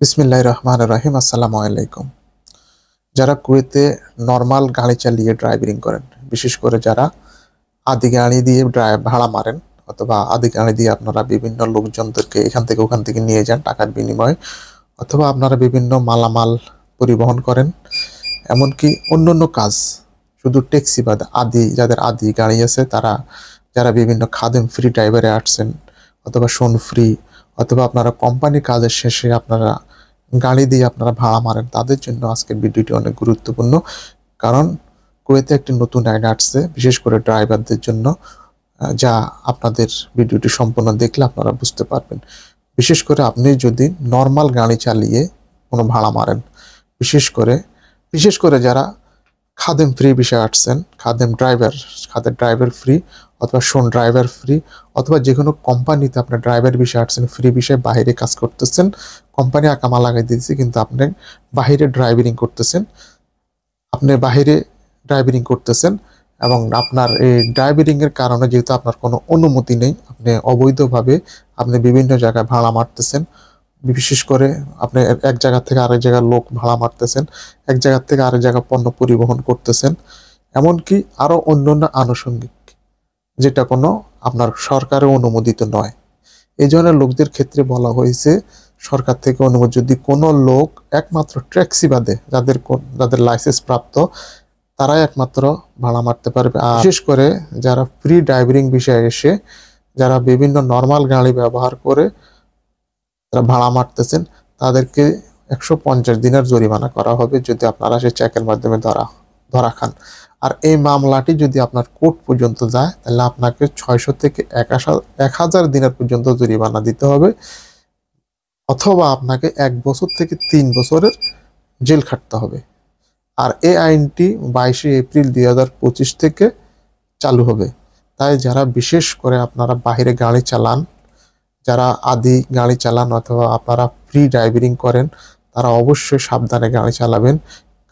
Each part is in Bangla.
বিসমিল্লাহির রহমানির রহিম। আসসালামু আলাইকুম। যারা কুয়েতে নরমাল গাড়ি চালিয়ে ড্রাইভিং করেন, বিশেষ করে যারা আদি গাড়ি দিয়ে ভাড়া মারেন অথবা আদি গাড়ি দিয়ে আপনারা বিভিন্ন লোকজনদেরকে এখান থেকে ওখান থেকে নিয়ে যান টাকার বিনিময়ে, অথবা আপনারা বিভিন্ন মালামাল পরিবহন করেন, এমনকি অন্যান্য কাজ, শুধু ট্যাক্সি বাদে যাদের আদি গাড়ি আছে তারা যারা বিভিন্ন খাদেম ফ্রি ড্রাইভারে আসছেন অথবা শোন ফ্রি, অথবা আপনারা কোম্পানি কাজের শেষে আপনারা গাড়ি দিয়ে আপনারা ভাড়া মারেন, তাদের জন্য আজকের ভিডিওটি অনেক গুরুত্বপূর্ণ। কারণ কুয়েতে একটি নতুন আইন আসছে বিশেষ করে ড্রাইভারদের জন্য, যা আপনাদের ভিডিওটি সম্পূর্ণ দেখলে আপনারা বুঝতে পারবেন। বিশেষ করে আপনি যদি নর্মাল গাড়ি চালিয়ে কোনো ভাড়া মারেন, বিশেষ করে যারা খাদেম ফ্রি বিষয়ে আসছেন, খাদেম ড্রাইভার ফ্রি অথবা শোন ড্রাইভার ফ্রি, অথবা যে কোনো কোম্পানিতে আপনার ড্রাইভার বিষয়ে আসছেন, ফ্রি বিষয়ে বাইরে কাজ করতেছেন, কোম্পানি আকামা লাগাই দিয়েছে কিন্তু আপনি বাহিরে ড্রাইভিং করতেছেন এবং আপনার এই ড্রাইভিংয়ের কারণে যেহেতু আপনার কোনো অনুমতি নেই, আপনি অবৈধভাবে আপনি বিভিন্ন জায়গায় ভাড়া মারতেছেন। বিশেষ করে আপনি এক জায়গা থেকে আরেক জায়গায় লোক ভাড়া মারতেছেন, এক জায়গা থেকে আরেক জায়গা পণ্য পরিবহন করতেছেন, এমনকি আরো অন্যান্য আনুষঙ্গিক, যেটা কোনো আপনার সরকারের অনুমোদিত নয়। এই ধরনের লোকদের ক্ষেত্রে বলা হয়েছে সরকার থেকে অনুমতি, যদি কোনো লোক একমাত্র ট্যাক্সি বাদে যাদের লাইসেন্স প্রাপ্ত তারাই একমাত্র ভাড়া মারতে পারবে। আর বিশেষ করে যারা ফ্রি ড্রাইভিং বিষয়ে এসে যারা বিভিন্ন নর্মাল গাড়ি ব্যবহার করে যারা ভাড়া মারতেছেন তাদেরকে 150 দিনের জরিমানা করা হবে যদি আপনারা সে চেকের মাধ্যমে ধরা খান। আর এই মামলাটি যদি আপনার কোর্ট পর্যন্ত যায় তাহলে আপনাকে 600 থেকে 1000 দিনের পর্যন্ত জরিমানা দিতে হবে, অথবা আপনাকে 1 বছর থেকে 3 বছরের জেল খাটতে হবে। আর এই আইনটি 22শে এপ্রিল 2025 থেকে চালু হবে। তাই যারা বিশেষ করে আপনারা বাহিরে গাড়ি চালান, যারা আদি গাড়ি চালান অথবা আপনারা ফ্রি ড্রাইভিং করেন, তারা অবশ্যই সাবধানে গাড়ি চালাবেন।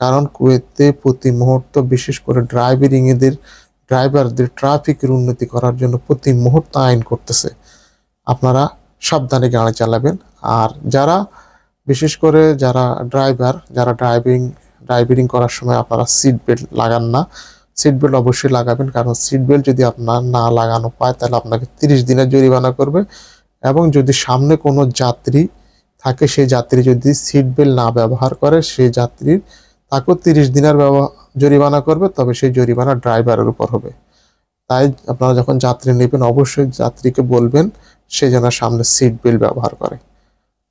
কারণ কুয়েতে প্রতি মুহূর্ত বিশেষ করে ড্রাইভারদের ট্রাফিকের উন্নতি করার জন্য প্রতি মুহূর্ত আইন করতেছে। আপনারা সাবধানে গাড়ি চালাবেন। আর বিশেষ করে যারা ড্রাইভিং করার সময় আপনারা সিট বেল্ট লাগান না, সিট বেল্ট অবশ্যই লাগাবেন। কারণ সিট বেল্ট যদি আপনার না লাগানো পায় তাহলে আপনাকে 30 দিনের জরিমানা করবে, এবং যদি সামনে কোনো যাত্রী থাকে সেই যাত্রী যদি সিট বেল্ট না ব্যবহার করে সেই যাত্রীর তাকেও 30 দিনের জরিমানা করবে, তবে সেই জরিমানা ড্রাইভারের উপর হবে। তাই আপনারা যখন যাত্রী নেবেন অবশ্যই যাত্রীকে বলবেন সে যেন সামনে সিট বেল্ট ব্যবহার করে।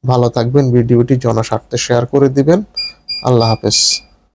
ভালো থাকবেন, ভিডিওটি জনস্বার্থে শেয়ার করে দিবেন। আল্লাহ হাফেজ।